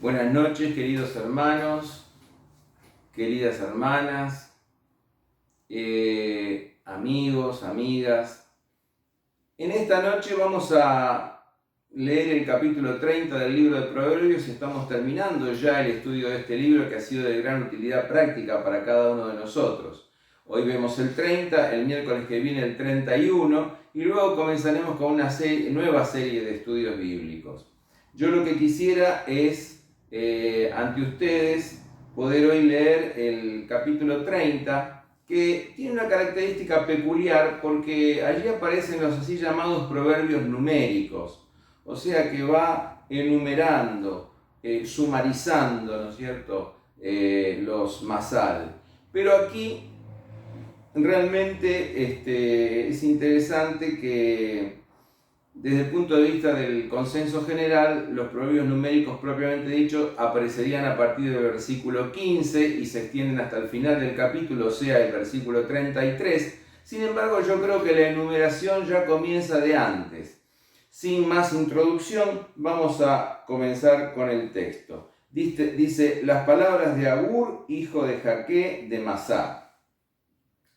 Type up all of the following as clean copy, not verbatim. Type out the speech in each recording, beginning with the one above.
Buenas noches, queridos hermanos, queridas hermanas, amigos, amigas. En esta noche vamos a leer el capítulo 30 del libro de Proverbios y estamos terminando ya el estudio de este libro que ha sido de gran utilidad práctica para cada uno de nosotros. Hoy vemos el 30, el miércoles que viene el 31 y luego comenzaremos con una nueva serie de estudios bíblicos. Yo lo que quisiera es ante ustedes poder hoy leer el capítulo 30, que tiene una característica peculiar porque allí aparecen los así llamados proverbios numéricos, o sea que va enumerando, sumarizando, ¿no es cierto?, los masal. Pero aquí realmente es interesante que desde el punto de vista del consenso general, los proverbios numéricos propiamente dicho aparecerían a partir del versículo 15 y se extienden hasta el final del capítulo, o sea, el versículo 33. Sin embargo, yo creo que la enumeración ya comienza de antes. Sin más introducción, vamos a comenzar con el texto. Dice, las palabras de Agur, hijo de Jaque de Masá.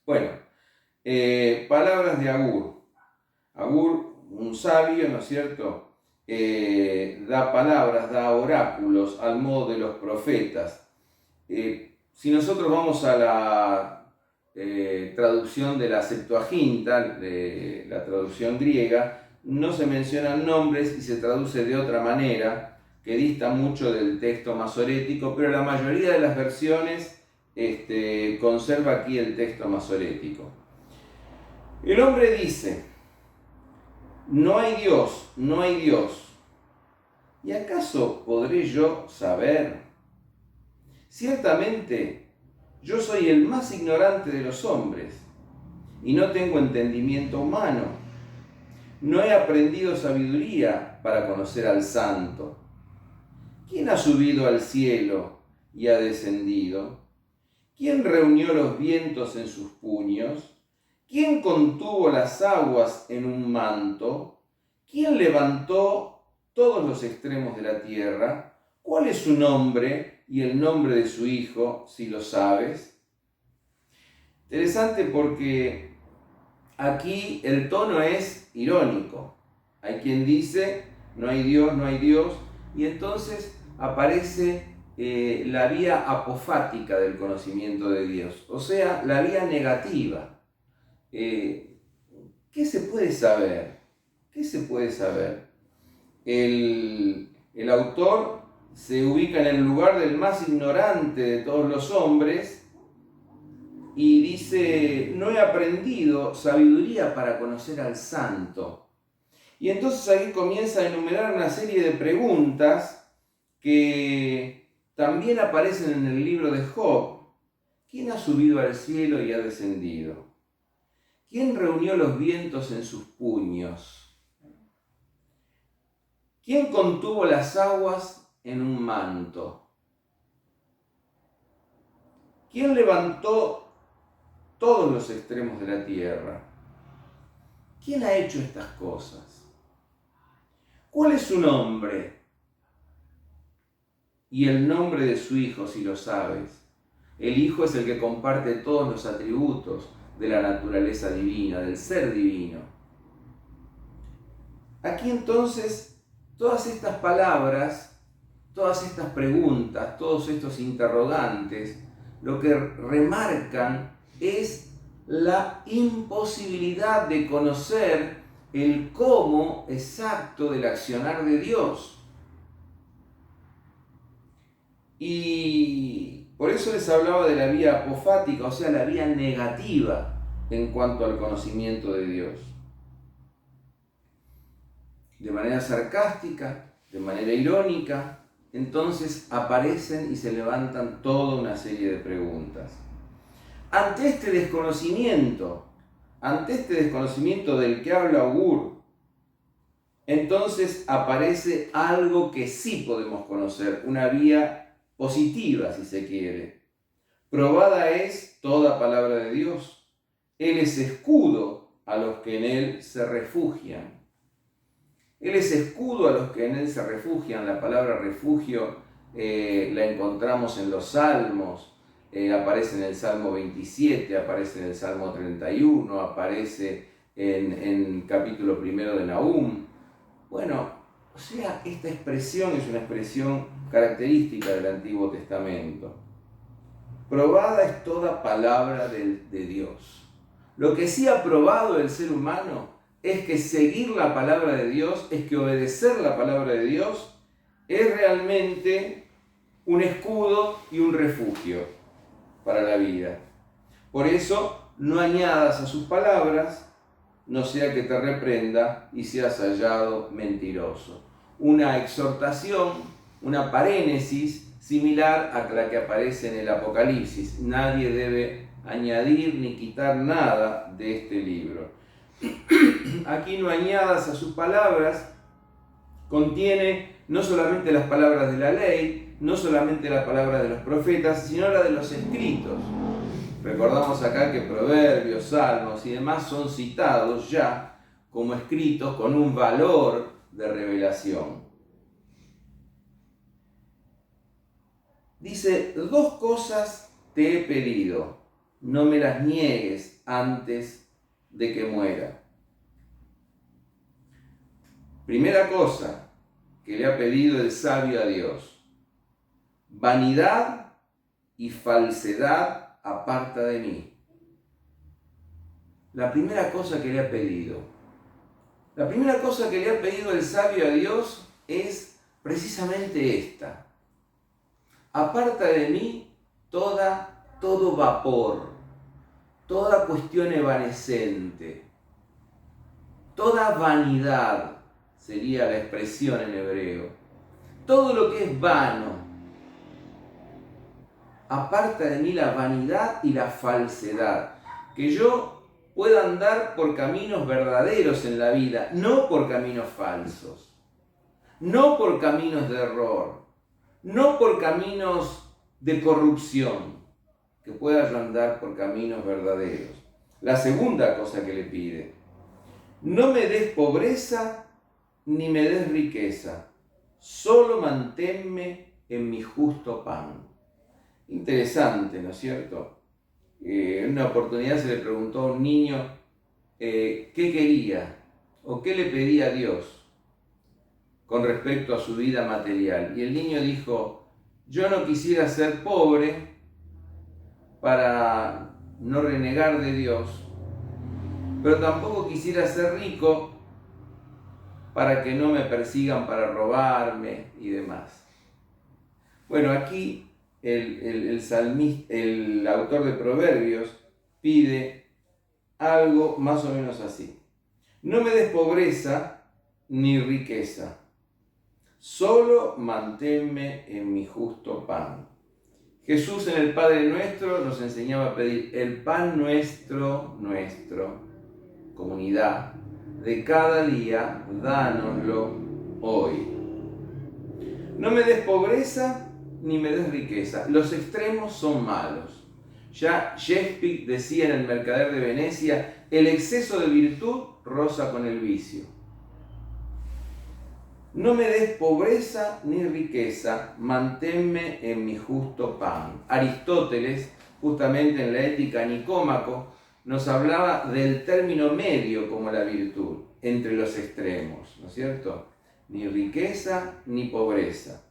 Bueno, palabras de Agur. Agur, un sabio, ¿no es cierto?, da palabras, da oráculos al modo de los profetas. Si nosotros vamos a la traducción de la Septuaginta, de la traducción griega, no se mencionan nombres y se traduce de otra manera, que dista mucho del texto masorético, pero la mayoría de las versiones conserva aquí el texto masorético. El hombre dice: no hay Dios, no hay Dios. ¿Y acaso podré yo saber? Ciertamente, yo soy el más ignorante de los hombres, y no tengo entendimiento humano. No he aprendido sabiduría para conocer al Santo. ¿Quién ha subido al cielo y ha descendido? ¿Quién reunió los vientos en sus puños? ¿Quién contuvo las aguas en un manto? ¿Quién levantó todos los extremos de la tierra? ¿Cuál es su nombre y el nombre de su hijo, si lo sabes? Interesante porque aquí el tono es irónico. Hay quien dice, no hay Dios, no hay Dios, y entonces aparece la vía apofática del conocimiento de Dios, o sea, la vía negativa. ¿Qué se puede saber? ¿Qué se puede saber? El autor se ubica en el lugar del más ignorante de todos los hombres y dice, no he aprendido sabiduría para conocer al Santo. Y entonces ahí comienza a enumerar una serie de preguntas que también aparecen en el libro de Job. ¿Quién ha subido al cielo y ha descendido? ¿Quién reunió los vientos en sus puños? ¿Quién contuvo las aguas en un manto? ¿Quién levantó todos los extremos de la tierra? ¿Quién ha hecho estas cosas? ¿Cuál es su nombre? Y el nombre de su hijo, si lo sabes. El hijo es el que comparte todos los atributos de la naturaleza divina, del ser divino. Aquí entonces, todas estas palabras, todas estas preguntas, todos estos interrogantes, lo que remarcan es la imposibilidad de conocer el cómo exacto del accionar de Dios. Y por eso les hablaba de la vía apofática, o sea, la vía negativa en cuanto al conocimiento de Dios. De manera sarcástica, de manera irónica, entonces aparecen y se levantan toda una serie de preguntas. Ante este desconocimiento del que habla Agur, entonces aparece algo que sí podemos conocer, una vía positiva, si se quiere. Probada es toda palabra de Dios. Él es escudo a los que en él se refugian. Él es escudo a los que en él se refugian. La palabra refugio la encontramos en los Salmos, aparece en el Salmo 27, aparece en el Salmo 31, aparece en capítulo 1 de Nahum. Bueno, o sea, esta expresión es una expresión característica del Antiguo Testamento. Probada es toda palabra de Dios. Lo que sí ha probado el ser humano es que seguir la palabra de Dios, es que obedecer la palabra de Dios es realmente un escudo y un refugio para la vida. Por eso, no añadas a sus palabras, no sea que te reprenda y seas hallado mentiroso. Una exhortación, una parénesis similar a la que aparece en el Apocalipsis. Nadie debe añadir ni quitar nada de este libro. Aquí no añadas a sus palabras contiene no solamente las palabras de la ley, no solamente las palabras de los profetas, sino la de los escritos. Recordamos acá que Proverbios, Salmos y demás son citados ya como escritos con un valor de revelación. Dice, 2 cosas te he pedido, no me las niegues antes de que muera. Primera cosa que le ha pedido el sabio a Dios: vanidad y falsedad aparta de mí. La primera cosa que le ha pedido. La primera cosa que le ha pedido el sabio a Dios es precisamente esta: aparta de mí todo vapor, toda cuestión evanescente, toda vanidad, sería la expresión en hebreo. Todo lo que es vano. Aparta de mí la vanidad y la falsedad. Que yo pueda andar por caminos verdaderos en la vida, no por caminos falsos. No por caminos de error. No por caminos de corrupción. Que pueda yo andar por caminos verdaderos. La segunda cosa que le pide: no me des pobreza ni me des riqueza, solo manténme en mi justo pan. Interesante, ¿no es cierto? En una oportunidad se le preguntó a un niño qué quería o qué le pedía a Dios con respecto a su vida material. Y el niño dijo: yo no quisiera ser pobre para no renegar de Dios, pero tampoco quisiera ser rico para que no me persigan para robarme y demás. Bueno, aquí el autor de Proverbios pide algo más o menos así: no me des pobreza ni riqueza, solo manténme en mi justo pan. Jesús en el Padre Nuestro nos enseñaba a pedir: el pan nuestro, comunidad, de cada día, dánoslo hoy. No me des pobreza ni me des riqueza. Los extremos son malos. Ya Shakespeare decía en El Mercader de Venecia: el exceso de virtud roza con el vicio. No me des pobreza ni riqueza, manténme en mi justo pan. Aristóteles, justamente en la Ética Nicómaco, nos hablaba del término medio como la virtud, entre los extremos, ¿no es cierto? Ni riqueza ni pobreza.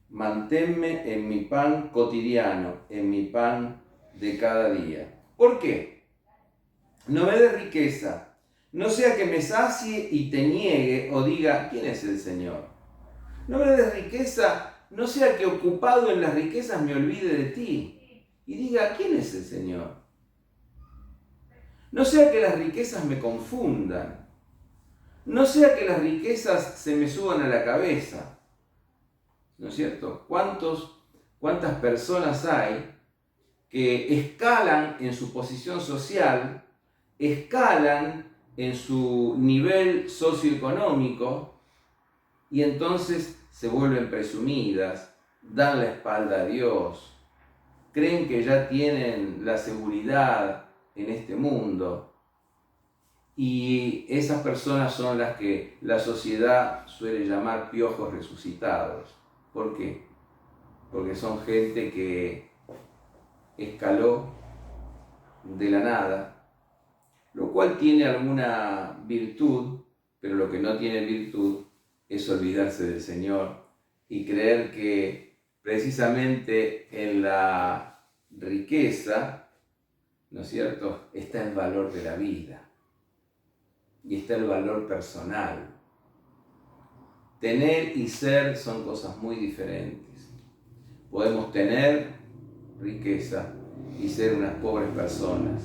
Manténme en mi pan cotidiano, en mi pan de cada día. ¿Por qué? No me des riqueza, no sea que me sacie y te niegue o diga: ¿quién es el Señor? No me des riqueza, no sea que ocupado en las riquezas me olvide de ti y diga: ¿quién es el Señor? No sea que las riquezas me confundan, no sea que las riquezas se me suban a la cabeza, ¿no es cierto? ¿Cuántas personas hay que escalan en su posición social, escalan en su nivel socioeconómico y entonces se vuelven presumidas, dan la espalda a Dios, creen que ya tienen la seguridad en este mundo? Y esas personas son las que la sociedad suele llamar piojos resucitados. ¿Por qué? porque son gente que escaló de la nada, lo cual tiene alguna virtud, pero lo que no tiene virtud es olvidarse del Señor y creer que precisamente en la riqueza, ¿no es cierto?, está el valor de la vida y está el valor personal. Tener y ser son cosas muy diferentes. Podemos tener riqueza y ser unas pobres personas.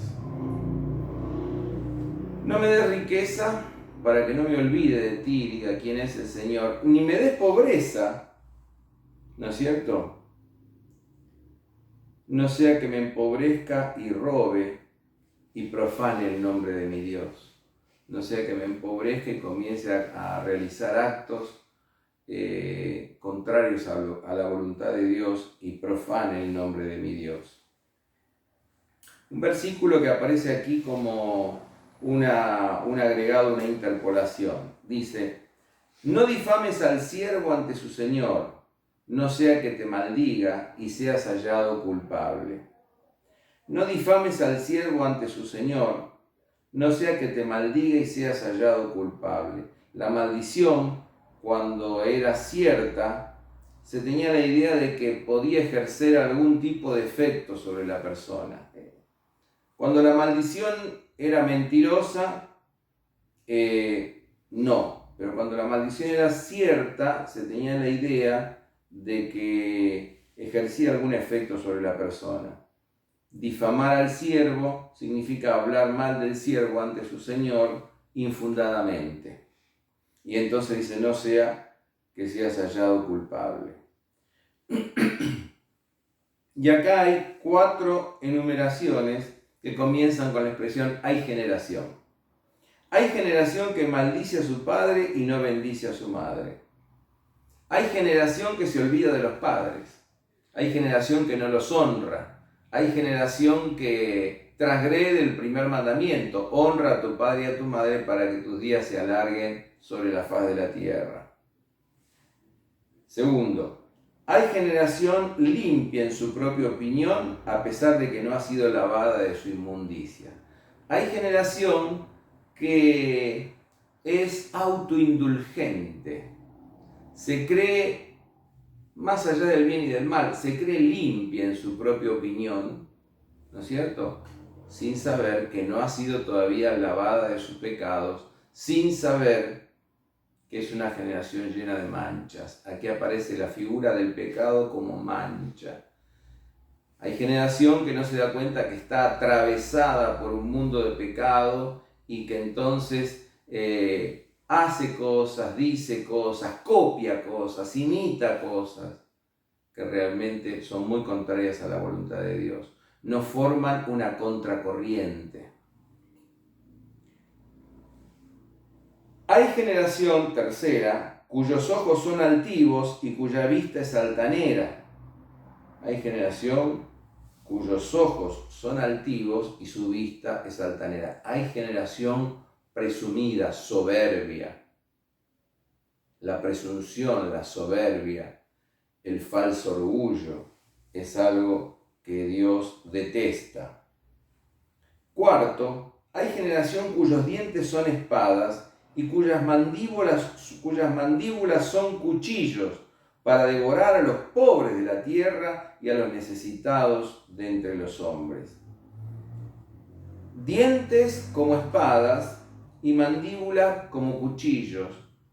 No me des riqueza para que no me olvide de ti, diga quién es el Señor, ni me des pobreza, ¿no es cierto? No sea que me empobrezca y robe y profane el nombre de mi Dios. No sea que me empobrezca y comience a realizar actos contrarios a la voluntad de Dios y profane el nombre de mi Dios. Un versículo que aparece aquí como un agregado, una interpolación. Dice: no difames al siervo ante su señor, no sea que te maldiga y seas hallado culpable. No difames al siervo ante su señor, no sea que te maldiga y seas hallado culpable. La maldición, cuando era cierta, se tenía la idea de que podía ejercer algún tipo de efecto sobre la persona. Cuando la maldición era mentirosa, no. Pero cuando la maldición era cierta, se tenía la idea de que ejercía algún efecto sobre la persona. Difamar al siervo significa hablar mal del siervo ante su señor infundadamente. Y entonces dice: no sea que seas hallado culpable. Y acá hay 4 enumeraciones que comienzan con la expresión hay generación. Hay generación que maldice a su padre y no bendice a su madre. Hay generación que se olvida de los padres. Hay generación que no los honra. Hay generación que transgrede el primer mandamiento: honra a tu padre y a tu madre para que tus días se alarguen sobre la faz de la tierra. Segundo, hay generación limpia en su propia opinión a pesar de que no ha sido lavada de su inmundicia. Hay generación que es autoindulgente, se cree, más allá del bien y del mal, se cree limpia en su propia opinión, ¿no es cierto?, sin saber que no ha sido todavía lavada de sus pecados, sin saber que es una generación llena de manchas. Aquí aparece la figura del pecado como mancha. Hay generación que no se da cuenta que está atravesada por un mundo de pecado y que entonces hace cosas, dice cosas, copia cosas, imita cosas que realmente son muy contrarias a la voluntad de Dios. No forman una contracorriente. Hay generación, tercera, cuyos ojos son altivos y cuya vista es altanera. Hay generación cuyos ojos son altivos y su vista es altanera. Hay generación presumida, soberbia. La presunción, la soberbia, el falso orgullo es algo que Dios detesta. Cuarto, hay generación cuyos dientes son espadas y cuyas mandíbulas son cuchillos para devorar a los pobres de la tierra y a los necesitados de entre los hombres. Dientes como espadas y mandíbula como cuchillos.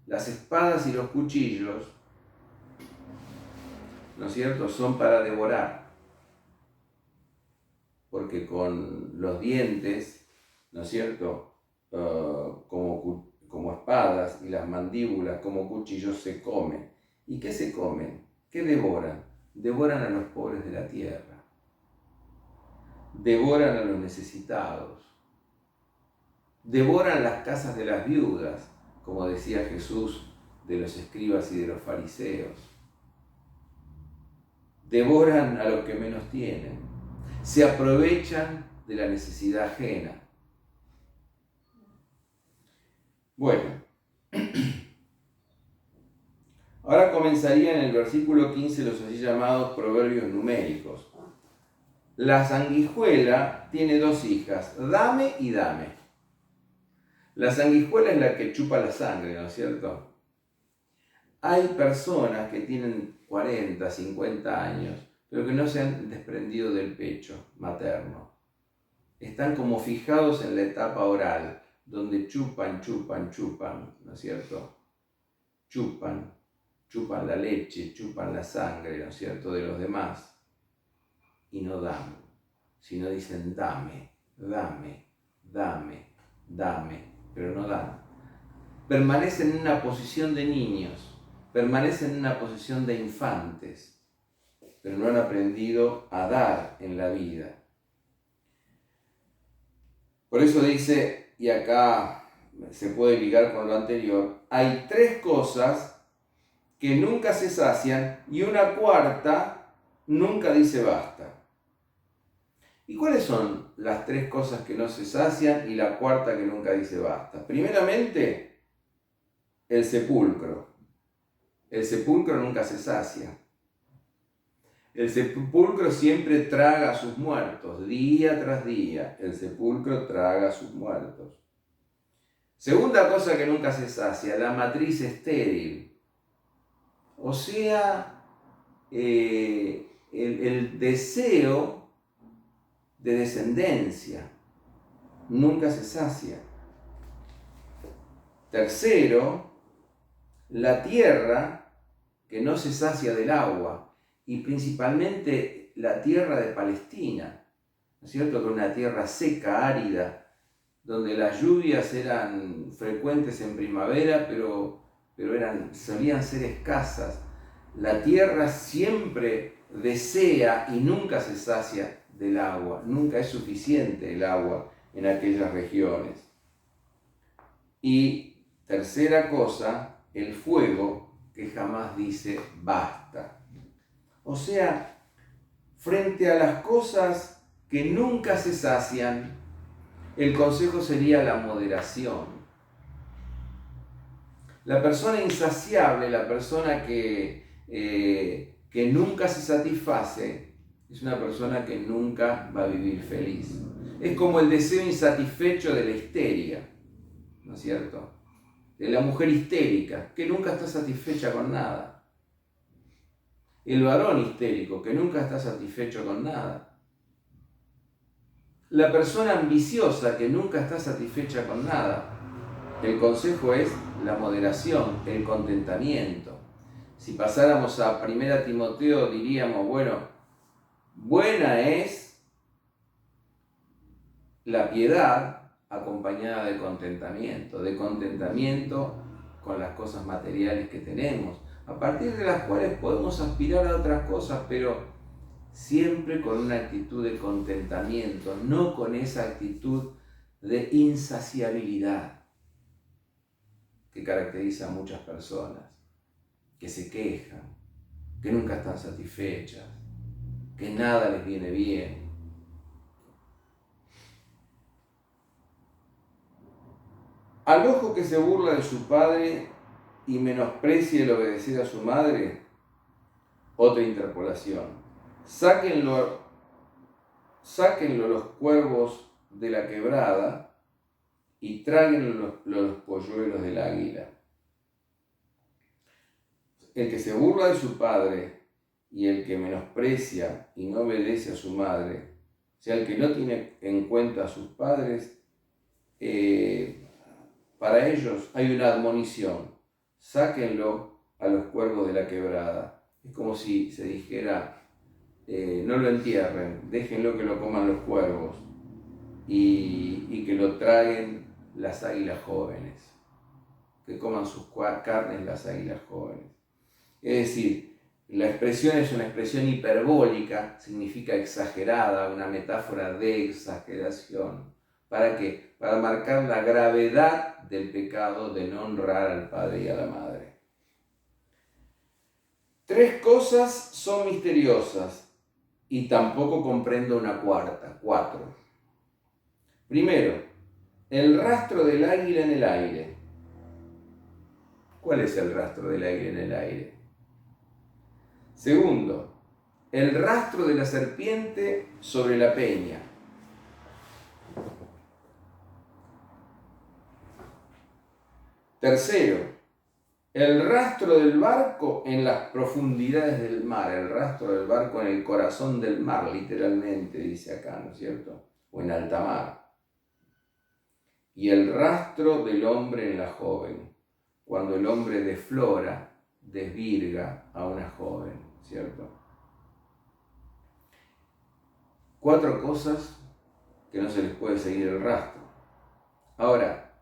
Las espadas y los cuchillos, ¿no es cierto?, son para devorar. Porque con los dientes, ¿no es cierto?, como espadas y las mandíbulas como cuchillos se comen. ¿Y qué se comen? ¿Qué devoran? Devoran a los pobres de la tierra. Devoran a los necesitados. Devoran las casas de las viudas, como decía Jesús de los escribas y de los fariseos. Devoran a los que menos tienen. Se aprovechan de la necesidad ajena. Bueno, Ahora comenzaría en el versículo 15 los así llamados proverbios numéricos. La sanguijuela tiene dos hijas, dame y dame. La sanguijuela es la que chupa la sangre, ¿no es cierto? Hay personas que tienen 40, 50 años, pero que no se han desprendido del pecho materno. Están como fijados en la etapa oral, donde chupan, ¿no es cierto? Chupan la leche, chupan la sangre, ¿no es cierto?, de los demás. Y no dan, sino dicen dame, pero no dan. Permanecen en una posición de niños, permanecen en una posición de infantes, pero no han aprendido a dar en la vida. Por eso dice, y acá se puede ligar con lo anterior, hay tres cosas que nunca se sacian y una cuarta nunca dice basta. ¿Y cuáles son las tres cosas que no se sacian y la cuarta que nunca dice basta? Primeramente, el sepulcro. El sepulcro nunca se sacia. El sepulcro siempre traga a sus muertos, día tras día. El sepulcro traga a sus muertos. Segunda cosa que nunca se sacia, la matriz estéril. O sea, el deseo de descendencia nunca se sacia. Tercero, la tierra que no se sacia del agua, y principalmente la tierra de Palestina, ¿no es cierto?, que es una tierra seca, árida, donde las lluvias eran frecuentes en primavera, pero solían ser escasas. La tierra siempre desea y nunca se sacia del agua, nunca es suficiente el agua en aquellas regiones. Y tercera cosa, el fuego que jamás dice basta. O sea, frente a las cosas que nunca se sacian, el consejo sería la moderación. La persona insaciable, la persona que nunca se satisface, es una persona que nunca va a vivir feliz. Es como el deseo insatisfecho de la histeria, ¿no es cierto?, de la mujer histérica, que nunca está satisfecha con nada. El varón histérico, que nunca está satisfecho con nada. La persona ambiciosa, que nunca está satisfecha con nada. El consejo es la moderación, el contentamiento. Si pasáramos a 1 Timoteo, diríamos, bueno, buena es la piedad acompañada de contentamiento con las cosas materiales que tenemos, a partir de las cuales podemos aspirar a otras cosas, pero siempre con una actitud de contentamiento, no con esa actitud de insaciabilidad que caracteriza a muchas personas, que se quejan, que nunca están satisfechas, que nada les viene bien. Al ojo que se burla de su padre y menosprecia el obedecer a su madre, otra interpolación. Sáquenlo los cuervos de la quebrada y tráguenlo los polluelos del águila. El que se burla de su padre y el que menosprecia y no obedece a su madre, o sea, el que no tiene en cuenta a sus padres, para ellos hay una admonición: sáquenlo a los cuervos de la quebrada. Es como si se dijera, no lo entierren, déjenlo que lo coman los cuervos y que lo traguen las águilas jóvenes, que coman sus carnes las águilas jóvenes. Es decir, la expresión es una expresión hiperbólica, significa exagerada, una metáfora de exageración. ¿Para qué? Para marcar la gravedad del pecado de no honrar al padre y a la madre. Tres cosas son misteriosas y tampoco comprendo una cuarta. 4. Primero, el rastro del águila en el aire. ¿Cuál es el rastro del águila en el aire? Segundo, el rastro de la serpiente sobre la peña. Tercero, el rastro del barco en las profundidades del mar, el rastro del barco en el corazón del mar, literalmente dice acá, ¿no es cierto? O en alta mar. Y el rastro del hombre en la joven, cuando el hombre deflora, desvirga a una joven, ¿cierto? 4 cosas que no se les puede seguir el rastro. Ahora,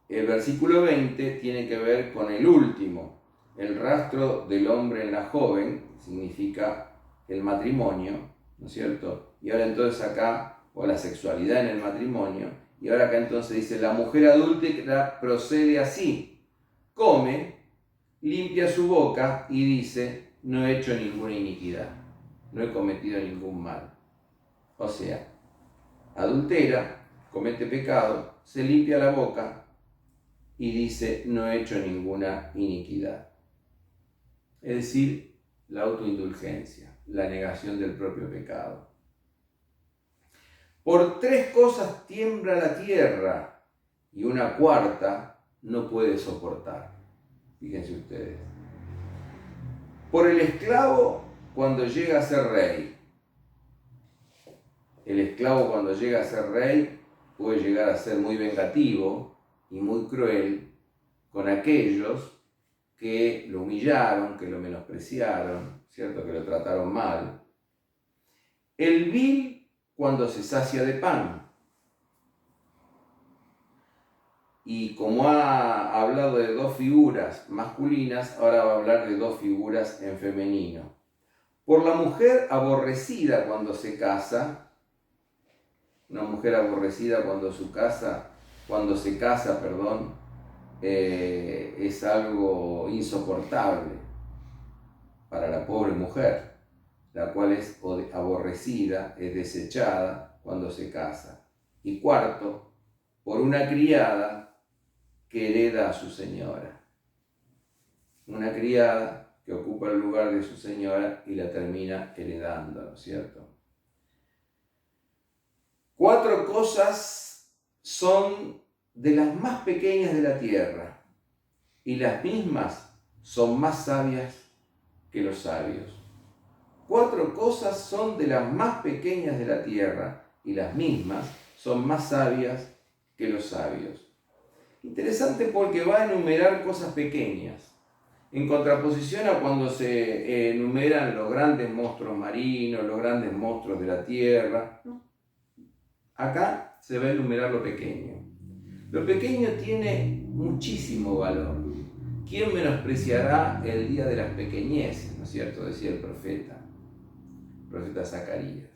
el versículo 20 tiene que ver con el último. El rastro del hombre en la joven significa el matrimonio, ¿no es cierto? Y ahora entonces acá, o la sexualidad en el matrimonio, y ahora acá entonces dice, la mujer adúltera procede así, come, limpia su boca y dice, no he hecho ninguna iniquidad, no he cometido ningún mal. O sea, adultera, comete pecado, se limpia la boca y dice, no he hecho ninguna iniquidad. Es decir, la autoindulgencia, la negación del propio pecado. Por 3 cosas tiembla la tierra y una cuarta no puede soportar. Fíjense ustedes. Por el esclavo cuando llega a ser rey. El esclavo cuando llega a ser rey puede llegar a ser muy vengativo y muy cruel con aquellos que lo humillaron, que lo menospreciaron, ¿cierto? Que lo trataron mal. El vil cuando se sacia de pan. Y como ha hablado de 2 figuras masculinas, ahora va a hablar de 2 figuras en femenino. Por la mujer aborrecida cuando se casa, una mujer aborrecida cuando se casa, es algo insoportable para la pobre mujer, la cual es aborrecida, es desechada cuando se casa. Y cuarto, por una criada que hereda a su señora. Una criada que ocupa el lugar de su señora y la termina heredando, ¿no es cierto? 4 cosas son de las más pequeñas de la tierra y las mismas son más sabias que los sabios. 4 cosas son de las más pequeñas de la tierra y las mismas son más sabias que los sabios. Interesante porque va a enumerar cosas pequeñas, en contraposición a cuando se enumeran los grandes monstruos marinos, los grandes monstruos de la tierra. Acá se va a enumerar lo pequeño. Lo pequeño tiene muchísimo valor. ¿Quién menospreciará el día de las pequeñeces? ¿No es cierto? Decía el profeta Zacarías.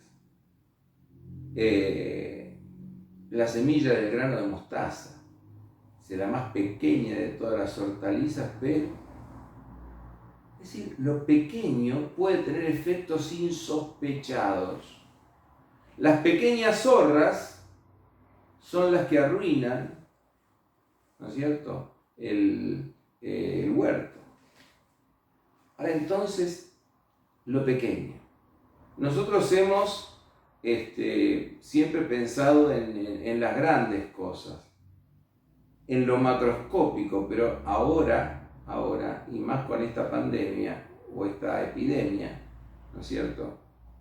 La semilla del grano de mostaza. Es la más pequeña de todas las hortalizas, pero es decir, lo pequeño puede tener efectos insospechados. Las pequeñas zorras son las que arruinan, ¿no es cierto?, el huerto. Ahora entonces, lo pequeño. Nosotros hemos siempre pensado en las grandes cosas, en lo macroscópico, pero ahora, y más con esta pandemia o esta epidemia, ¿no es cierto?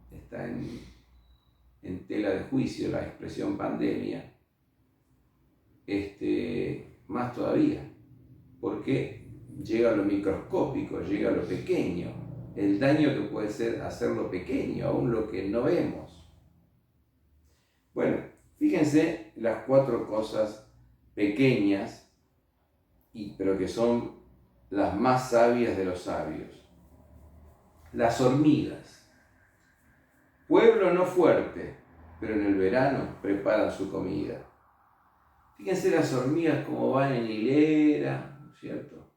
Está en tela de juicio la expresión pandemia, más todavía, porque llega a lo microscópico, llega a lo pequeño, el daño que puede hacer lo pequeño, aún lo que no vemos. Bueno, fíjense las 4 cosas pequeñas, pero que son las más sabias de los sabios. Las hormigas. Pueblo no fuerte, pero en el verano preparan su comida. Fíjense las hormigas como van en hilera, ¿no es cierto?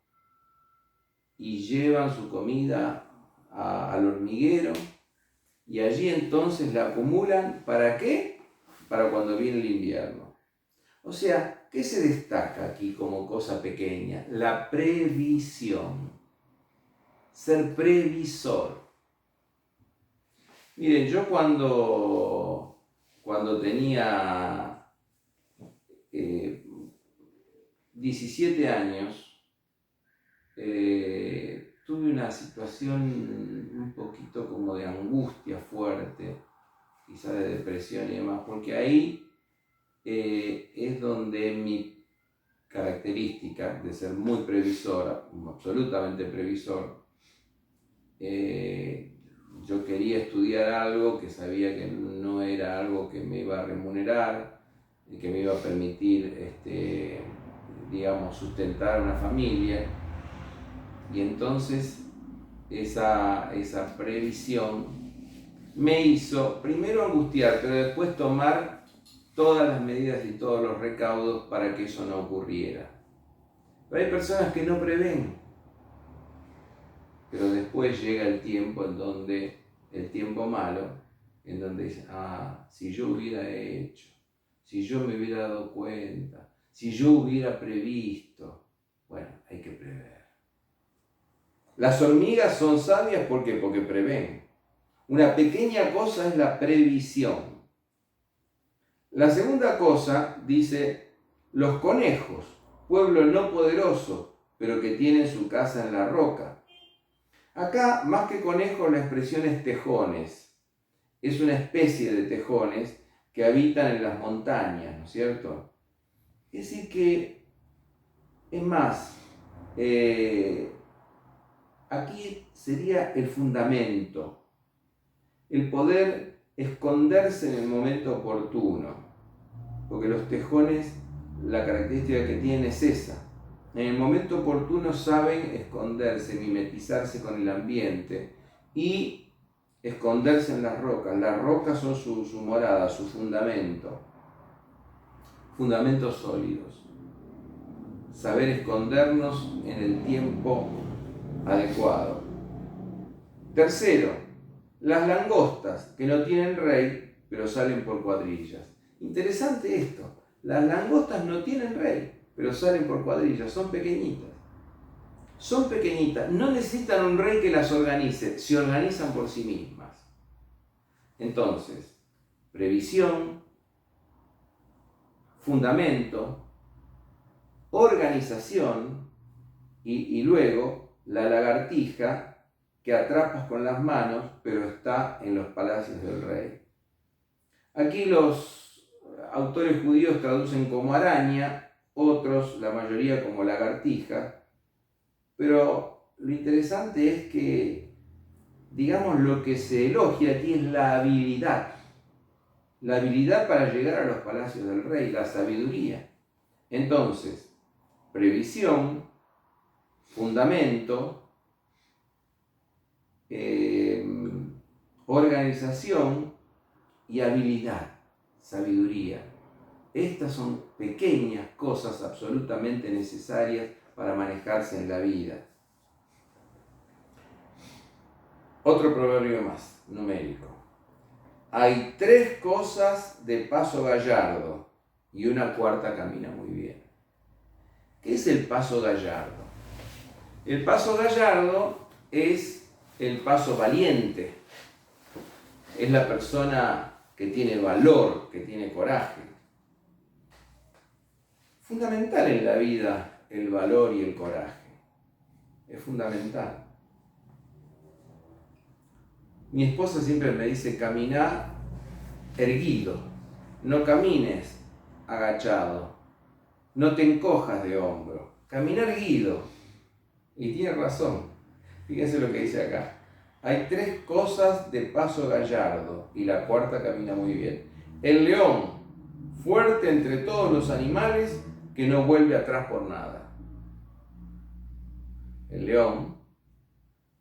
Y llevan su comida al hormiguero y allí entonces la acumulan. ¿Para qué? Para cuando viene el invierno. O sea, ¿Qué se destaca aquí como cosa pequeña? La previsión. Ser previsor. Miren, yo cuando tenía 17 años, tuve una situación un poquito como de angustia fuerte, quizá de depresión y demás, porque ahí es donde mi característica de ser muy previsora, absolutamente previsor, yo quería estudiar algo que sabía que no era algo que me iba a remunerar y que me iba a permitir, digamos, sustentar una familia. Y entonces esa previsión me hizo primero angustiar, pero después tomar todas las medidas y todos los recaudos para que eso no ocurriera. Pero hay personas que no prevén, pero después llega el tiempo en donde, el tiempo malo, en donde dicen, si yo hubiera hecho, si yo me hubiera dado cuenta, si yo hubiera previsto. Bueno, hay que prever. Las hormigas son sabias porque prevén. Una pequeña cosa es la previsión. La segunda cosa, dice, los conejos, pueblo no poderoso, pero que tiene su casa en la roca. Acá, más que conejos, la expresión es tejones. Es una especie de tejones que habitan en las montañas, ¿no es cierto? Es decir que, es más, aquí sería el fundamento, el poder esconderse en el momento oportuno, porque los tejones, la característica que tienen es esa. En el momento oportuno saben esconderse, mimetizarse con el ambiente y esconderse en las rocas. Las rocas son su morada, su fundamento. Fundamentos sólidos. Saber escondernos en el tiempo adecuado. Tercero, las langostas, que no tienen rey, pero salen por cuadrillas. Interesante esto. Las langostas no tienen rey, pero salen por cuadrillas, son pequeñitas. Son pequeñitas, no necesitan un rey que las organice, se organizan por sí mismas. Entonces, previsión, fundamento, organización y luego la lagartija que atrapas con las manos, pero está en los palacios del rey. Aquí los autores judíos traducen como araña, otros, la mayoría, como lagartija, pero lo interesante es que, digamos, lo que se elogia aquí es la habilidad para llegar a los palacios del rey, la sabiduría. Entonces, previsión, fundamento, organización y habilidad, sabiduría. Estas son pequeñas cosas absolutamente necesarias para manejarse en la vida. Otro proverbio más, numérico. Hay 3 cosas de paso gallardo y una cuarta camina muy bien. ¿Qué es el paso gallardo? El paso gallardo es el paso valiente. Es la persona que tiene valor, que tiene coraje. Fundamental en la vida el valor y el coraje. Es fundamental. Mi esposa siempre me dice, caminá erguido, no camines agachado, no te encojas de hombro, camina erguido. Y tiene razón. Fíjense lo que dice acá. Hay 3 cosas de paso gallardo y la cuarta camina muy bien. El león, fuerte entre todos los animales, que no vuelve atrás por nada. El león,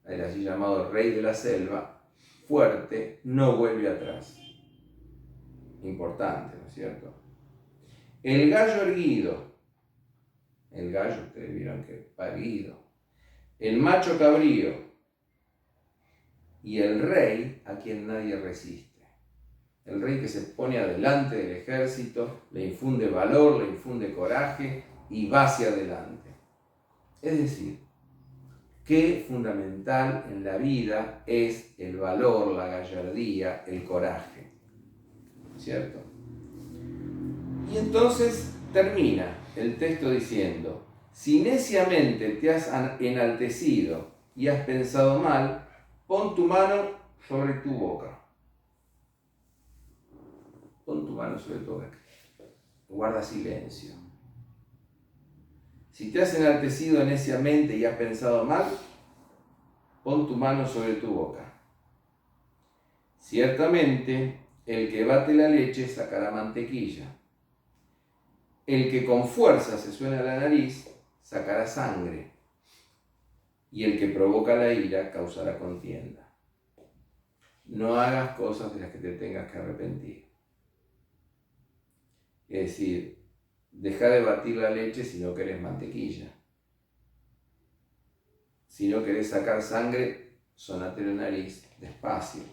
el así llamado rey de la selva, fuerte, no vuelve atrás. Importante, ¿no es cierto? El gallo erguido, el gallo, ustedes vieron que va erguido. El macho cabrío y el rey a quien nadie resiste. el rey que se pone adelante del ejército, le infunde valor, le infunde coraje y va hacia adelante. Es decir, qué fundamental en la vida es el valor, la gallardía, el coraje, ¿cierto? Y entonces termina el texto diciendo: si neciamente te has enaltecido y has pensado mal, pon tu mano sobre tu boca. Pon tu mano sobre tu boca. Guarda silencio. Si te has enaltecido neciamente y has pensado mal, pon tu mano sobre tu boca. Ciertamente, el que bate la leche sacará mantequilla. El que con fuerza se suena la nariz sacará sangre. Y el que provoca la ira causará contienda. No hagas cosas de las que te tengas que arrepentir. Es decir, deja de batir la leche si no querés mantequilla. Si no querés sacar sangre, sonate la nariz despacio.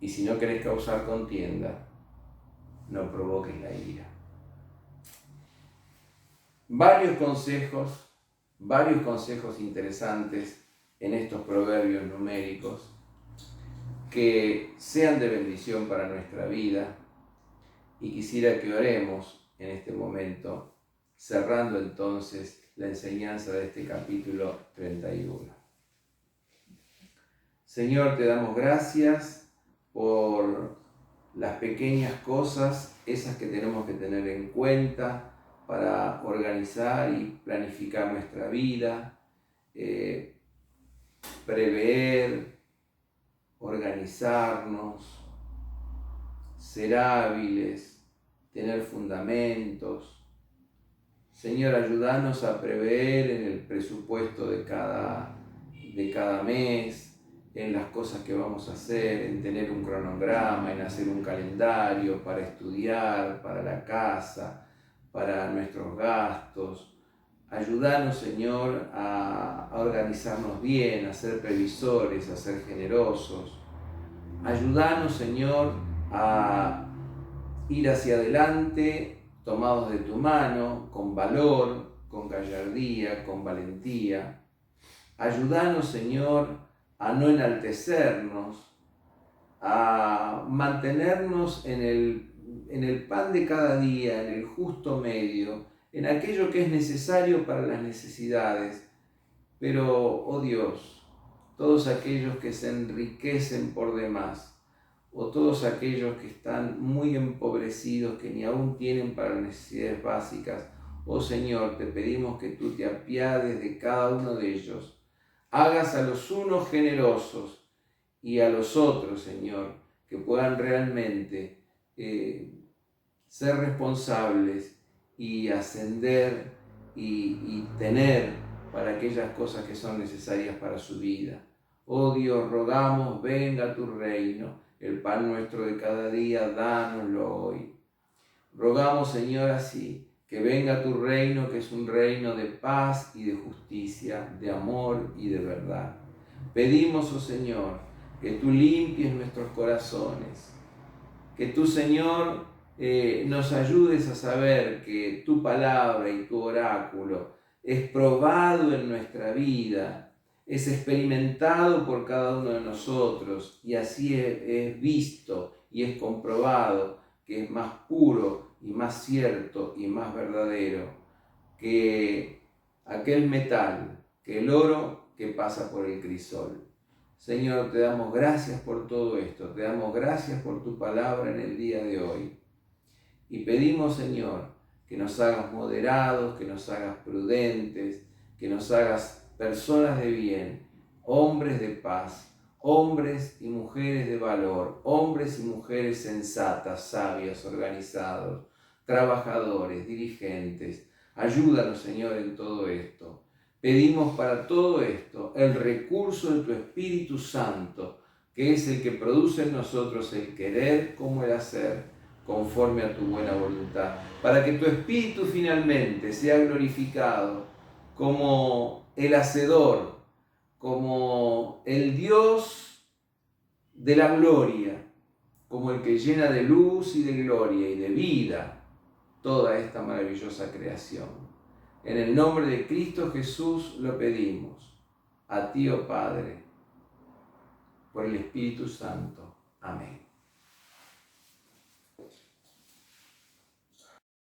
Y si no querés causar contienda, no provoques la ira. Varios consejos interesantes en estos proverbios numéricos que sean de bendición para nuestra vida, y quisiera que oremos en este momento, cerrando entonces la enseñanza de este capítulo 31. Señor, te damos gracias por las pequeñas cosas, esas que tenemos que tener en cuenta para organizar y planificar nuestra vida, prever, organizarnos, ser hábiles, tener fundamentos. Señor, ayúdanos a prever en el presupuesto de cada mes, en las cosas que vamos a hacer, en tener un cronograma, en hacer un calendario para estudiar, para la casa, para nuestros gastos. Ayúdanos, Señor, a organizarnos bien, a ser previsores, a ser generosos. Ayúdanos, Señor, a ir hacia adelante, tomados de tu mano, con valor, con gallardía, con valentía. Ayúdanos, Señor, a no enaltecernos, a mantenernos en el pan de cada día, en el justo medio, en aquello que es necesario para las necesidades. Pero, oh Dios, todos aquellos que se enriquecen por demás, o todos aquellos que están muy empobrecidos, que ni aún tienen para las necesidades básicas, oh Señor, te pedimos que tú te apiades de cada uno de ellos. Hagas a los unos generosos y a los otros, Señor, que puedan realmente ser responsables y ascender y tener para aquellas cosas que son necesarias para su vida. Oh Dios, rogamos, venga tu reino. El pan nuestro de cada día, dánoslo hoy. Rogamos, Señor, así, que venga tu reino, que es un reino de paz y de justicia, de amor y de verdad. Pedimos, oh Señor, que tú limpies nuestros corazones, que tú, Señor, nos ayudes a saber que tu palabra y tu oráculo es probado en nuestra vida, es experimentado por cada uno de nosotros, y así es visto y es comprobado que es más puro y más cierto y más verdadero que aquel metal, que el oro que pasa por el crisol. Señor, te damos gracias por todo esto, te damos gracias por tu palabra en el día de hoy. Y pedimos, Señor, que nos hagas moderados, que nos hagas prudentes, que nos hagas personas de bien, hombres de paz, hombres y mujeres de valor, hombres y mujeres sensatas, sabias, organizados, trabajadores, dirigentes. Ayúdanos, Señor, en todo esto. Pedimos para todo esto el recurso de tu Espíritu Santo, que es el que produce en nosotros el querer como el hacer, conforme a tu buena voluntad, para que tu Espíritu finalmente sea glorificado como el hacedor, como el Dios de la gloria, como el que llena de luz y de gloria y de vida toda esta maravillosa creación. En el nombre de Cristo Jesús lo pedimos, a ti, oh Padre, por el Espíritu Santo. Amén.